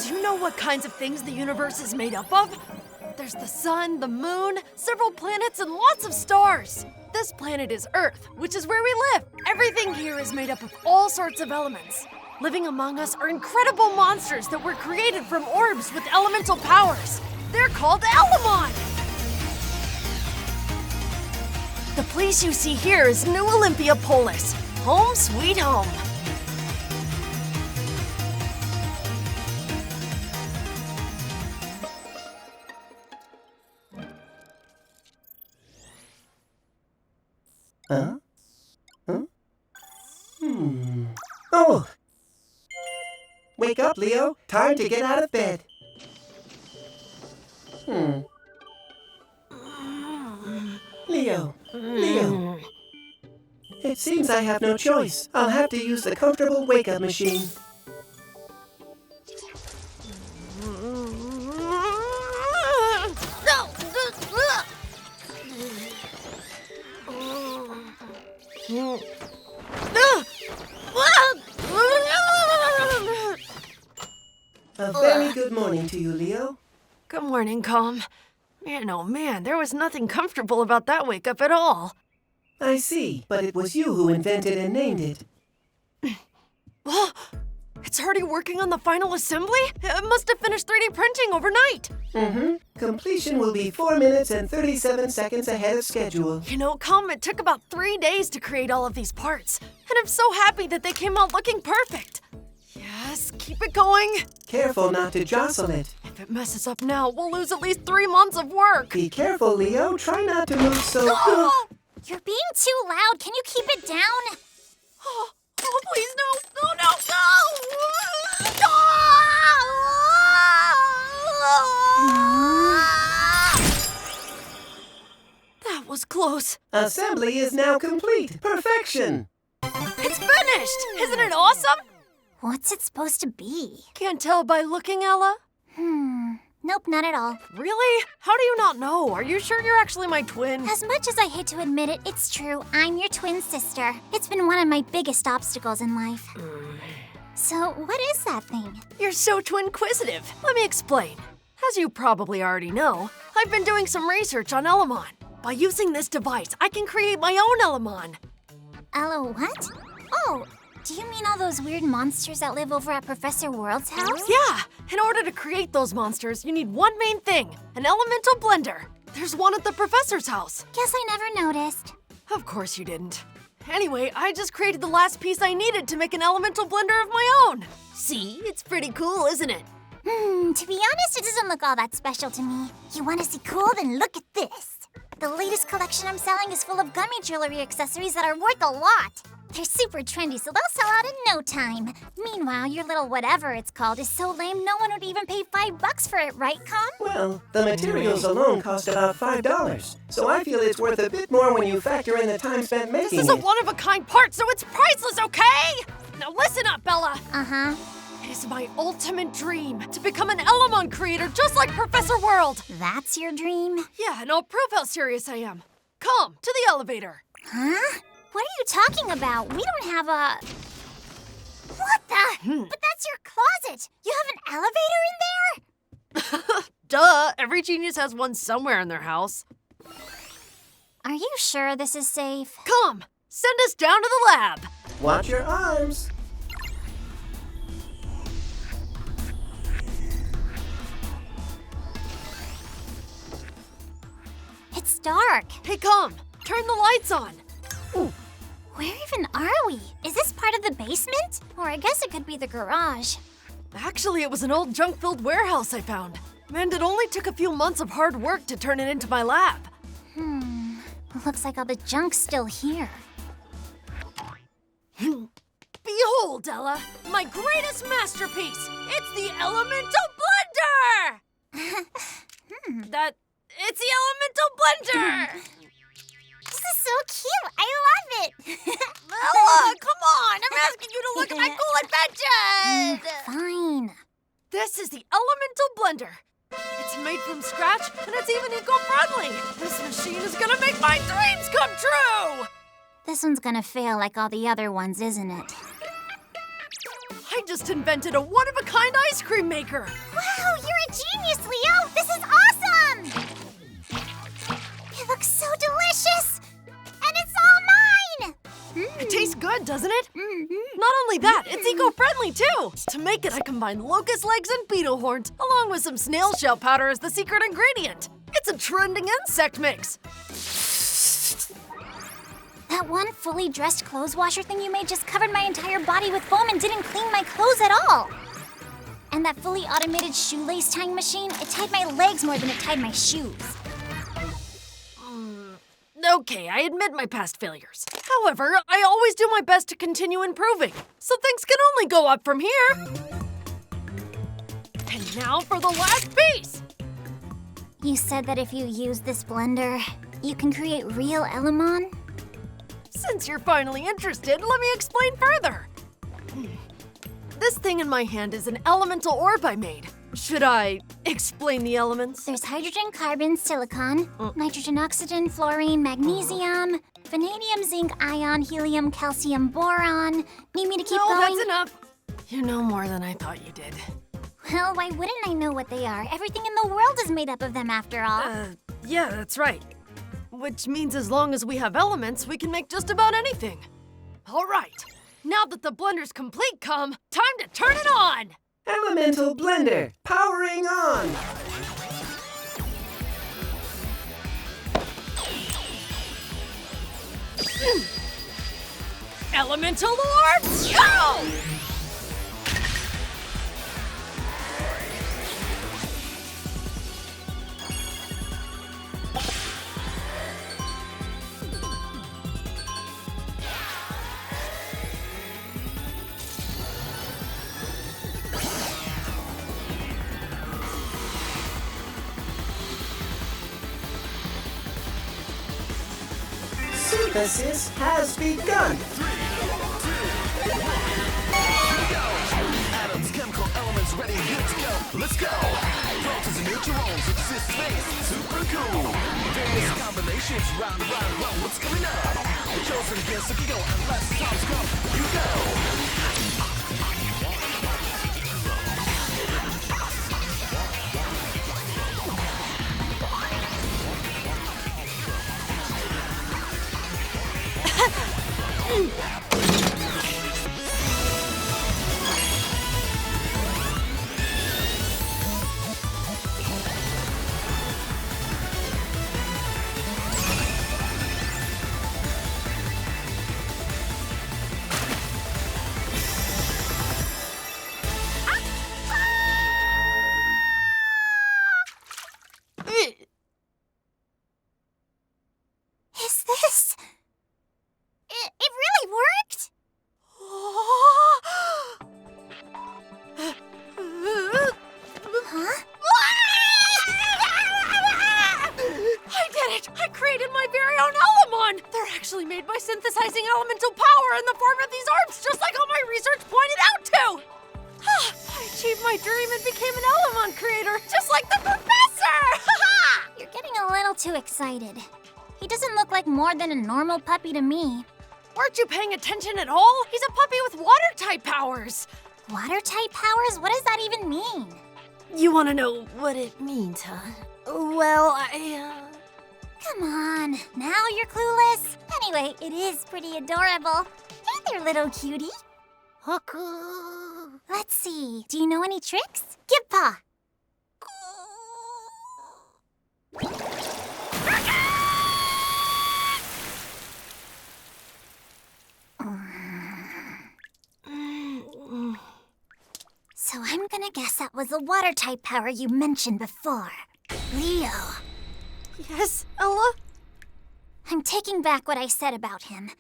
Do you know what kinds of things the universe is made up of? There's the sun, the moon, several planets, and lots of stars. This planet is Earth, which is where we live. Everything here is made up of all sorts of elements. Living among us are incredible monsters that were created from orbs with elemental powers. They're called Elemon! The place you see here is New Olympia Polis. Home sweet home. Huh? Huh? Oh! Wake up, Leo. Time to get out of bed. Leo. It seems I have no choice. I'll have to use the comfortable wake-up machine. A very good morning to you, Leo. Good morning, Com. Man, oh man, there was nothing comfortable about that wake-up at all. I see, but it was you who invented and named it. It's already working on the final assembly? It must have finished 3D printing overnight. Completion will be 4 minutes and 37 seconds ahead of schedule. You know, Com, it took about 3 days to create all of these parts. And I'm so happy that they came out looking perfect. Yes, keep it going. Careful not to jostle it. If it messes up now, we'll lose at least 3 months of work. Be careful, Leo. Try not to move so... You're being too loud. Can you keep it down? Oh, please, no. That was close. Assembly is now complete. Perfection. It's finished. Isn't it awesome? What's it supposed to be? Can't tell by looking, Ella. Nope, not at all. Really? How do you not know? Are you sure you're actually my twin? As much as I hate to admit it, it's true. I'm your twin sister. It's been one of my biggest obstacles in life. So, what is that thing? You're so twinquisitive. Let me explain. As you probably already know, I've been doing some research on Elemon. By using this device, I can create my own Elemon. Ella what? Oh, do you mean all those weird monsters that live over at Professor World's house? Yeah! In order to create those monsters, you need one main thing, an elemental blender. There's one at the professor's house. Guess I never noticed. Of course you didn't. Anyway, I just created the last piece I needed to make an elemental blender of my own. See? It's pretty cool, isn't it? To be honest, it doesn't look all that special to me. You want to see cool? Then look at this. The latest collection I'm selling is full of gummy jewelry accessories that are worth a lot. They're super trendy, so they'll sell out in no time. Meanwhile, your little whatever it's called is so lame no one would even pay $5 for it, right, Com? Well, the materials alone cost about $5, so I feel it's worth a bit more when you factor in the time spent making This is a one-of-a-kind part, so it's priceless, okay? Now listen up, Bella. Uh-huh. It is my ultimate dream to become an Elemon creator just like Professor World. That's your dream? Yeah, and I'll prove how serious I am. Come, to the elevator. Huh? What are you talking about? We don't have a... What the? But that's your closet. You have an elevator in there? Duh, every genius has one somewhere in their house. Are you sure this is safe? Come, send us down to the lab. Watch your arms. It's dark. Hey, come, turn the lights on. Where even are we? Is this part of the basement? Or I guess it could be the garage. Actually, it was an old junk-filled warehouse I found. And it only took a few months of hard work to turn it into my lab. Looks like all the junk's still here. Behold, Ella, my greatest masterpiece. It's the Elemental Blender! It's the Elemental Blender! This is so cute. I love it. Ella, come on. I'm asking you to look at my cool invention. Fine. This is the Elemental Blender. It's made from scratch, and it's even eco-friendly. This machine is gonna make my dreams come true! This one's gonna fail like all the other ones, isn't it? I just invented a one-of-a-kind ice cream maker! Wow, you're a genius, Leo! This is awesome! It looks so delicious! And it's all mine! It tastes good, doesn't it? Not only that, it's eco-friendly too! To make it, I combined locust legs and beetle horns, along with some snail shell powder as the secret ingredient. It's a trending insect mix! That one fully dressed clothes washer thing you made just covered my entire body with foam and didn't clean my clothes at all. And that fully automated shoelace tying machine, it tied my legs more than it tied my shoes. Okay, I admit my past failures. However, I always do my best to continue improving, so things can only go up from here. And now for the last piece! You said that if you use this blender, you can create real Elemon? Since you're finally interested, let me explain further. This thing in my hand is an elemental orb I made. Should I explain the elements? There's hydrogen, carbon, silicon, nitrogen, oxygen, fluorine, magnesium, vanadium, zinc, ion, helium, calcium, boron. Need me to keep going? No, that's enough. You know more than I thought you did. Well, why wouldn't I know what they are? Everything in the world is made up of them after all. Yeah, that's right. Which means as long as we have elements, we can make just about anything. All right, now that the blender's complete, time to turn it on! Elemental blender, powering on! Elemental orb, go! Synthesis has begun! Atoms, chemical elements ready, here to go. Let's go! Protons and neutrons exist space, super cool. Various combinations, round, what's coming up? The chosen gets to go, unless time's come, you go! Is this... It really worked? Huh? I did it! I created my very own Elemon! They're actually made by synthesizing elemental power in the form of these orbs, just like all my research pointed out to! I achieved my dream and became an Elemon creator, just like the professor! You're getting a little too excited. He doesn't look like more than a normal puppy to me. Weren't you paying attention at all? He's a puppy with water-type powers! Water-type powers? What does that even mean? You want to know what it means, huh? Well, Come on, now you're clueless. Anyway, it is pretty adorable. Hey there, little cutie. Let's see, do you know any tricks? Give paw. So I'm gonna guess that was the water-type power you mentioned before. Leo. Yes, Ella? I'm taking back what I said about him.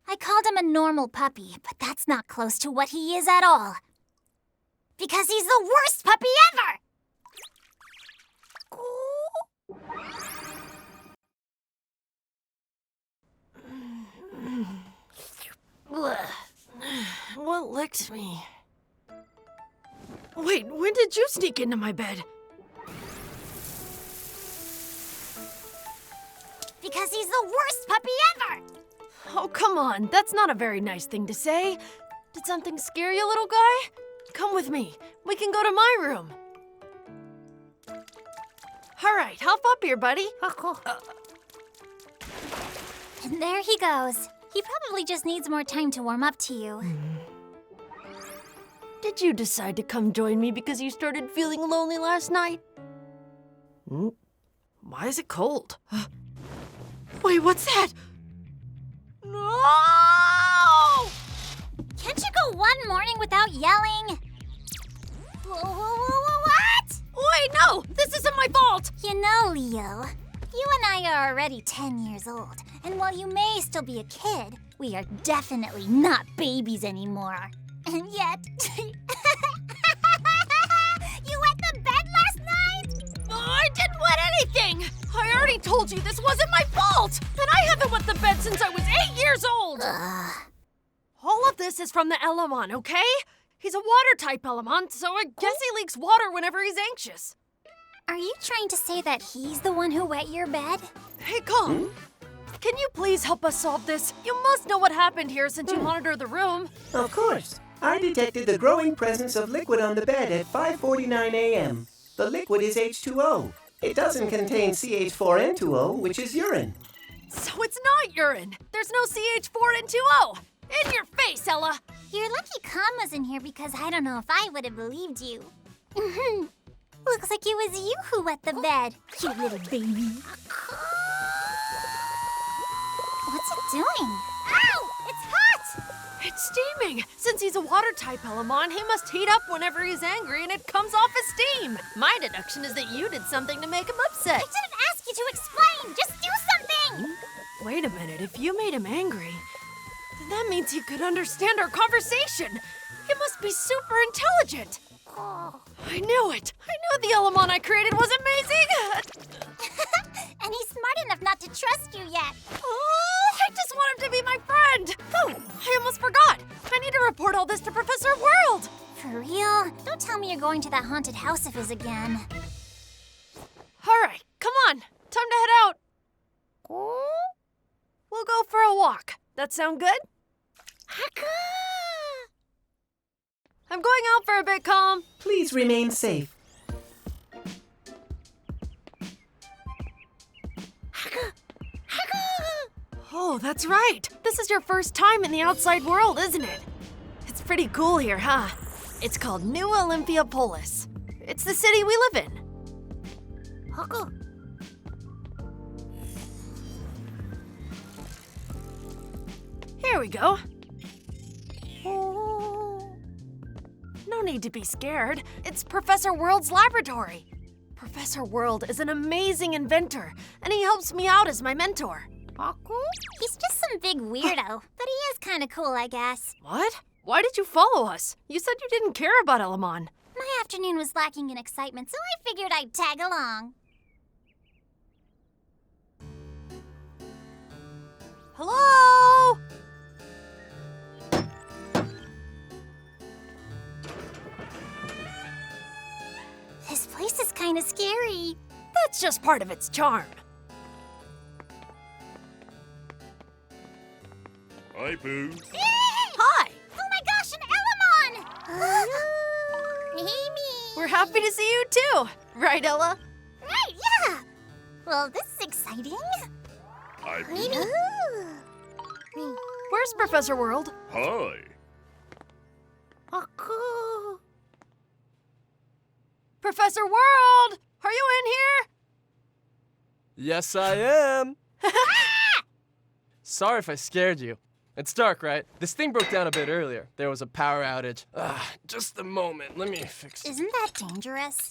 I called him a normal puppy, but that's not close to what he is at all. Because he's the worst puppy ever! What licked me? Wait, when did you sneak into my bed? Because he's the worst puppy ever! Oh, come on. That's not a very nice thing to say. Did something scare you, little guy? come with me. We can go to my room. All right, hop up here, buddy. And there he goes. He probably just needs more time to warm up to you. Did you decide to come join me because you started feeling lonely last night? Why is it cold? Wait, what's that? No! Can't you go one morning without yelling? What? Wait, no! This isn't my fault! You know, Leo, you and I are already 10 years old, and while you may still be a kid, we are definitely not babies anymore. And yet... You wet the bed last night? I didn't wet anything! I already told you this wasn't my fault! And I haven't wet the bed since I was 8 years old! All of this is from the Elemon, okay? He's a water-type Elemon, so I guess he leaks water whenever he's anxious. Are you trying to say that he's the one who wet your bed? Hey, Calm. Can you please help us solve this? You must know what happened here since you monitor the room. Of course. I detected the growing presence of liquid on the bed at 5:49 a.m. The liquid is H2O. It doesn't contain CH4N2O, which is urine. So it's not urine. There's no CH4N2O. In your face, Ella. You're lucky Khan was in here because I don't know if I would have believed you. Looks like it was you who wet the bed, you little baby. What's it doing? Ow! It's hot! It's steaming. Since he's a water-type Elemon, he must heat up whenever he's angry and it comes off as steam. My deduction is that you did something to make him upset. I didn't ask you to explain! Just do something! Wait a minute, if you made him angry, then that means he could understand our conversation. He must be super intelligent. I knew it. I knew the Elemon I created was amazing. And he's smart enough not to trust you yet. Oh, I just want him to be my friend. Oh, I almost forgot. I need to report all this to Professor World. For real? Don't tell me you're going to that haunted house of his again. All right, come on. Time to head out. We'll go for a walk. That sound good? I'm going out for a bit, Calm. Please remain safe. Oh, that's right. This is your first time in the outside world, isn't it? It's pretty cool here, huh? It's called New Olympiapolis. It's the city we live in. Here we go. No need to be scared. It's Professor World's laboratory. Professor World is an amazing inventor, and he helps me out as my mentor. He's just some big weirdo, but he is kind of cool, I guess. What? Why did you follow us? You said you didn't care about Elemon. My afternoon was lacking in excitement, so I figured I'd tag along. Hello? This place is kind of scary. That's just part of its charm. Hi, Pooh. Hi. Oh my gosh, an Elemon! Amy! We're happy to see you too. Right, Ella? Right, yeah! Well, this is exciting. Hi, Pooh. Amy! Where's Professor World? Hi. Professor World! Are you in here? Yes, I am. Sorry if I scared you. It's dark, right? This thing broke down a bit earlier. There was a power outage. Just a moment. Let me fix it. Isn't that dangerous?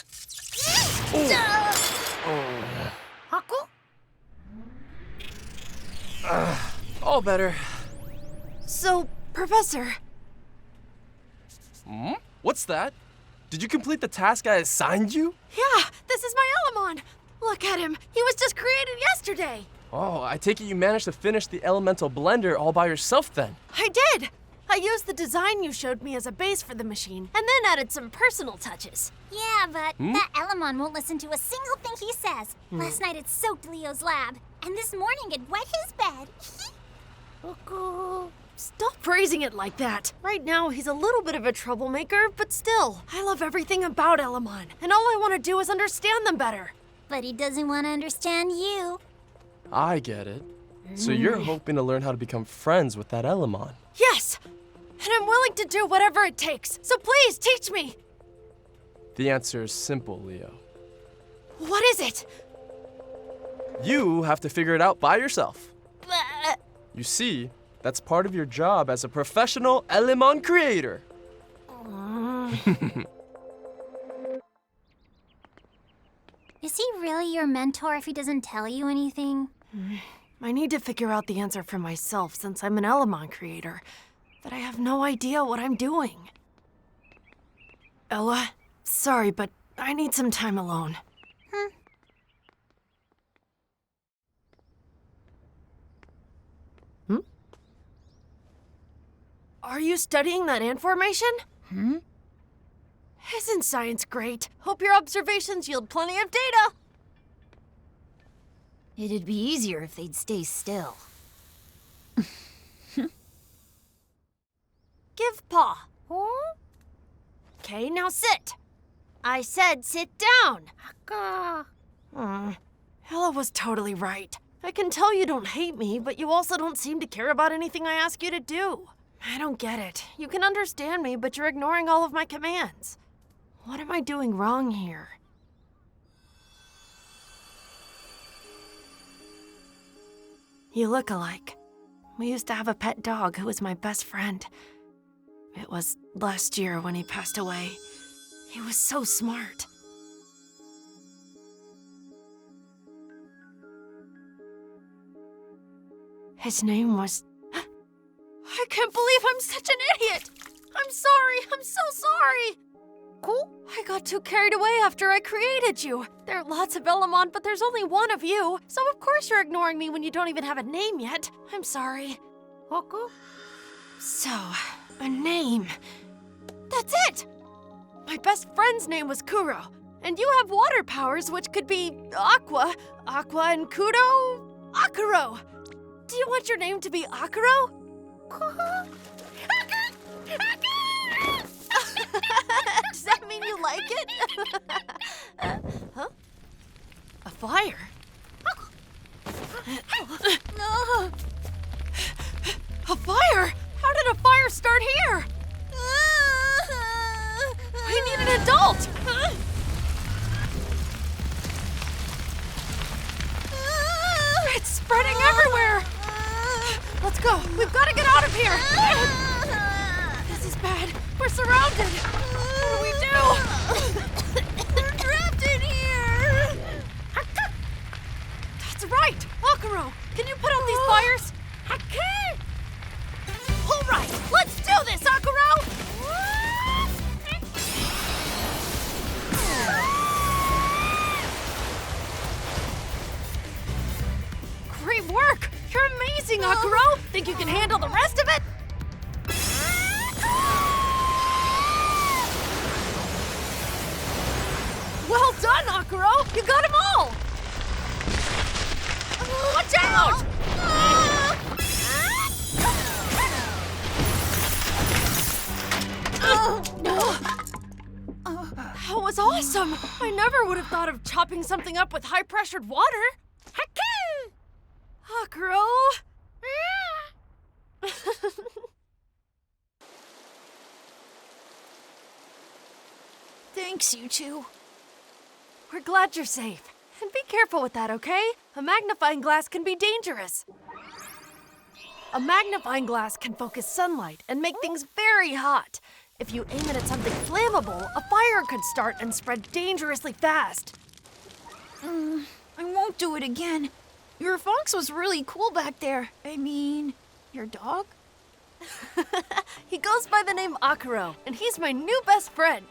All better. So, Professor, What's that? Did you complete the task I assigned you? yeah, this is my Elemon. Look at him. He was just created yesterday. Oh, I take it you managed to finish the elemental blender all by yourself then. I did. I used the design you showed me as a base for the machine, and then added some personal touches. Yeah, but that Elemon won't listen to a single thing he says. Last night it soaked Leo's lab, and this morning it wet his bed. Stop phrasing it like that. Right now, he's a little bit of a troublemaker, but still, I love everything about Elemon, and all I want to do is understand them better. But he doesn't want to understand you. I get it. So you're hoping to learn how to become friends with that Elemon. Yes! And I'm willing to do whatever it takes, so please teach me! The answer is simple, Leo. What is it? You have to figure it out by yourself. Bleh. You see, that's part of your job as a professional Elemon creator. Is he really your mentor if he doesn't tell you anything? I need to figure out the answer for myself since I'm an Elemon creator, but I have no idea what I'm doing. Ella, sorry, but I need some time alone. Are you studying that ant formation? Isn't science great? Hope your observations yield plenty of data. It'd be easier if they'd stay still. Give paw. Okay, now sit. I said sit down. Ella was totally right. I can tell you don't hate me, but you also don't seem to care about anything I ask you to do. I don't get it. You can understand me, but you're ignoring all of my commands. What am I doing wrong here? You look alike. We used to have a pet dog who was my best friend. It was last year when he passed away. He was so smart. His name was... I can't believe I'm such an idiot! I'm sorry, I'm so sorry! Cool. I got too carried away after I created you. There are lots of Elemon, but there's only one of you. So of course you're ignoring me when you don't even have a name yet. I'm sorry. So, a name. That's it! My best friend's name was Kuro. And you have water powers, which could be Aqua, and Kudo, Akuro. Do you want your name to be Akuro? Does that mean you like it? Huh? A fire? A fire? How did a fire start here? We need an adult! It's spreading everywhere! Let's go! We've got to get out of here! This is bad. We're surrounded! What do we do? We're trapped in here! That's right! Akuro, can you put out these fires? I can't! All right, let's do this, Akuro! Great work! You're amazing, Akuro! Think you can handle the rest of it? Well done, Akuro! You got them all! Watch out! That was awesome! I never would have thought of chopping something up with high-pressured water. Akuro! Thanks, you two. We're glad you're safe. And be careful with that, okay? A magnifying glass can be dangerous. A magnifying glass can focus sunlight and make things very hot. If you aim it at something flammable, a fire could start and spread dangerously fast. I won't do it again. Your fox was really cool back there. I mean, your dog? He goes by the name Akuro, and he's my new best friend.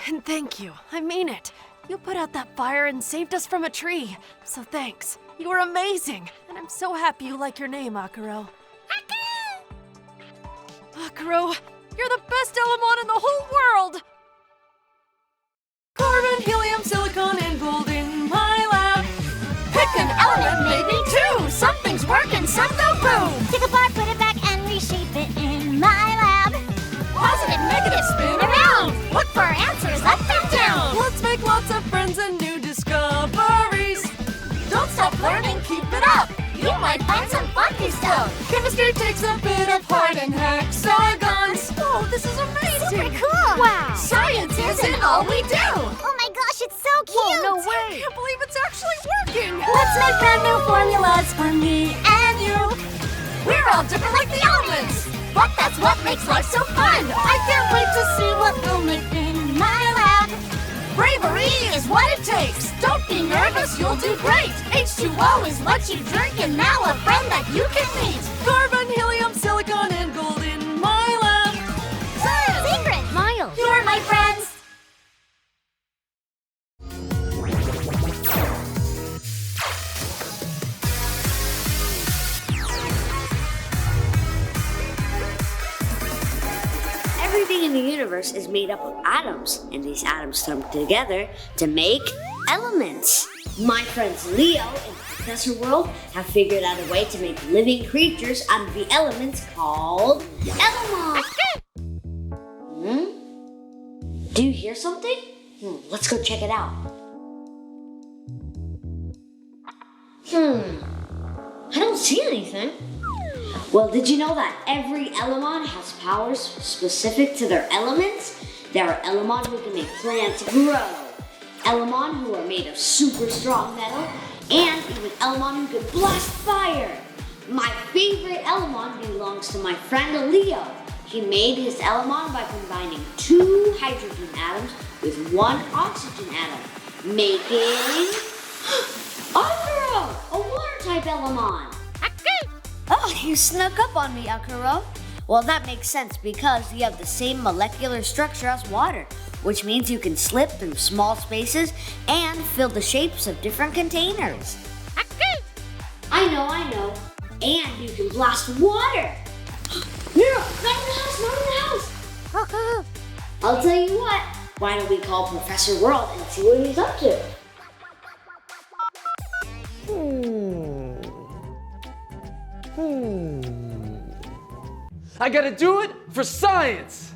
And thank you, I mean it. You put out that fire and saved us from a tree, so thanks. You were amazing, and I'm so happy you like your name, Akuro. Akuro, you're the best Elemon in the whole world! Carbon, helium, silicon, and gold in my lab. Pick an element, maybe two. Something's work and some go boom. Take apart, put it back, and reshape it in my lab. Positive, negative, spin around. Look for answers up and down. Let's make lots of friends and new discoveries. Don't stop learning, keep it up. You might find some funky stuff. Chemistry takes a bit of heart and hexagons. Whoa, this is amazing. Super cool. Wow. Science isn't all we do. Oh my gosh, it's so cute. Whoa, no way. I can't believe it's actually working. Let's make brand new formulas for me and you. We're all different like the elements. But that's what makes life so fun. I can't wait to see what we'll make in my lab. Bravery is what it takes. Don't be nervous, you'll do great. H2O is what you drink, and now a friend that you can meet. Carbon, helium, silicon, and gold in my lab. Science! Secret! Miles! You're my friends! Everything in the universe is made up of atoms, and these atoms come together to make elements. My friends Leo and Professor World have figured out a way to make living creatures out of the elements called Elemon. Do you hear something? Let's go check it out. I don't see anything. Well, did you know that every Elemon has powers specific to their elements? There are Elemon who can make plants grow, Elemon who are made of super strong metal, and even Elemon who can blast fire. My favorite Elemon belongs to my friend Leo. He made his Elemon by combining 2 hydrogen atoms with 1 oxygen atom, making Akuro, a water-type Elemon. Oh, you snuck up on me, Akuro. Well, that makes sense because you have the same molecular structure as water, which means you can slip through small spaces and fill the shapes of different containers. I know. And you can blast water. Mira, not in the house. I'll tell you what. Why don't we call Professor World and see what he's up to? I gotta do it for science!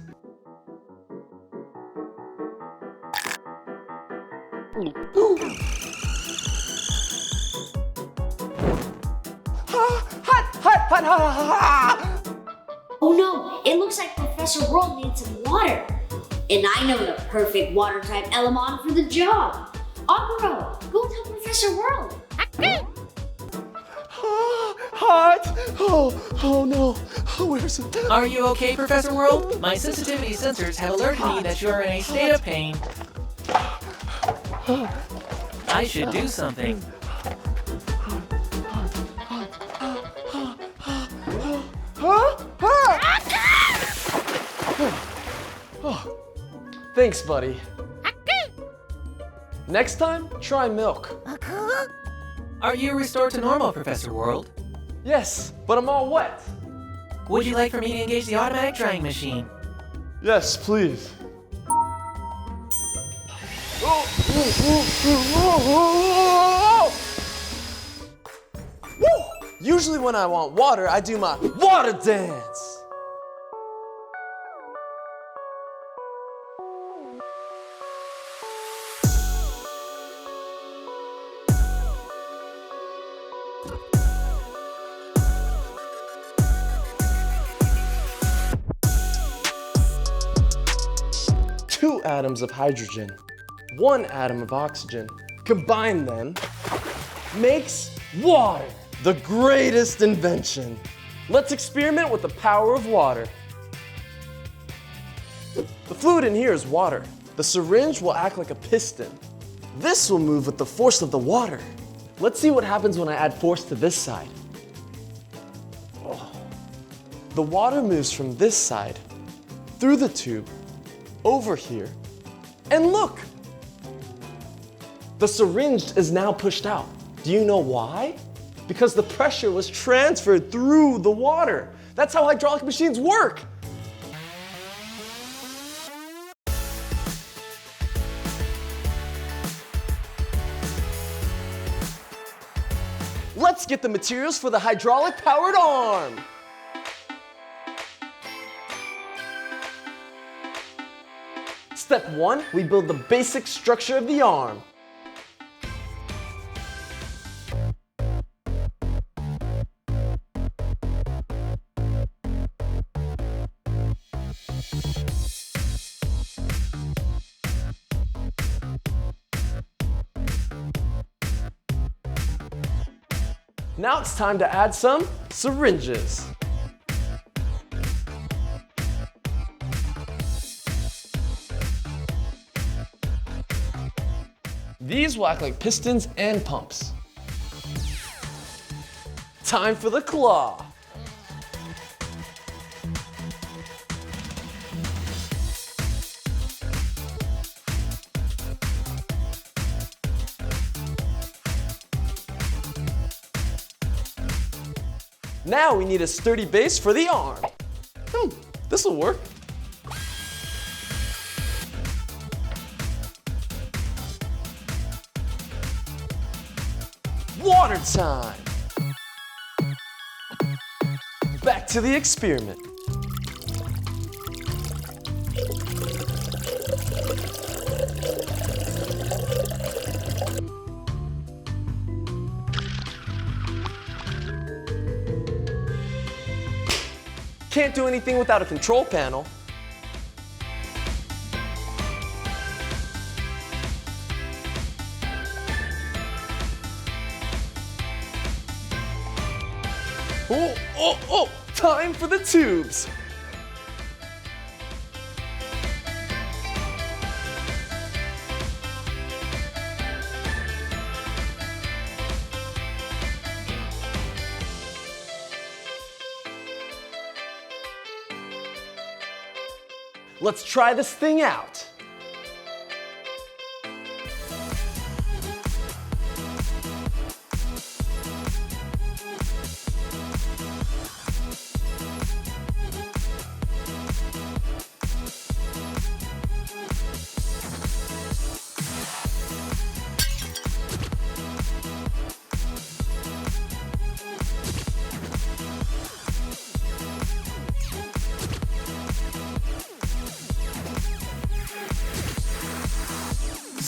Oh no, it looks like Professor World needs some water. And I know the perfect water-type Elemon for the job. Akuro, go tell Professor World. Hot! Oh no. Where's it? Are you okay, Professor World? My sensitivity sensors have alerted me that you're in a state of pain. I should do something. Thanks, buddy. Next time, try milk. Are you restored to normal, Professor World? Yes, but I'm all wet. Would you like for me to engage the automatic drying machine? Yes, please. Woo! Usually when I want water, I do my water dance. Two atoms of hydrogen, 1 atom of oxygen. Combine them makes water, the greatest invention. Let's experiment with the power of water. The fluid in here is water. The syringe will act like a piston. This will move with the force of the water. Let's see what happens when I add force to this side. Oh. The water moves from this side, through the tube, over here, and look! The syringe is now pushed out. Do you know why? Because the pressure was transferred through the water. That's how hydraulic machines work. Let's get the materials for the hydraulic-powered arm. Step 1, we build the basic structure of the arm. Now it's time to add some syringes. These will act like pistons and pumps. Time for the claw. Now we need a sturdy base for the arm. This'll work. Water time! Back to the experiment. Can't do anything without a control panel. Oh, time for the tubes. Let's try this thing out.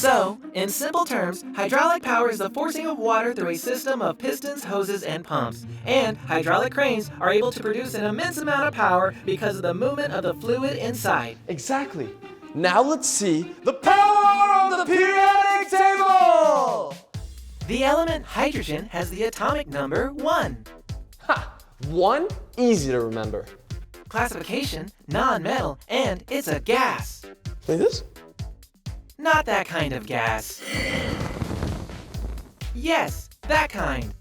So, in simple terms, hydraulic power is the forcing of water through a system of pistons, hoses, and pumps. And hydraulic cranes are able to produce an immense amount of power because of the movement of the fluid inside. Exactly. Now let's see the power of the periodic table! The element hydrogen has the atomic number 1. Ha! 1? Easy to remember. Classification, non-metal, and it's a gas. Like this? Not that kind of gas. Yes, that kind.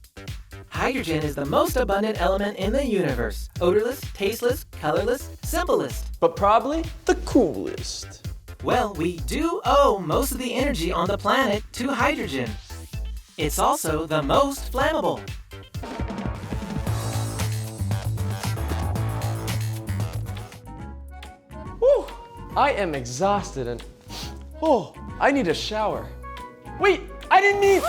Hydrogen is the most abundant element in the universe. Odorless, tasteless, colorless, simplest. But probably the coolest. Well, we do owe most of the energy on the planet to hydrogen. It's also the most flammable. Whew, I am exhausted and I need a shower. Wait, I didn't need...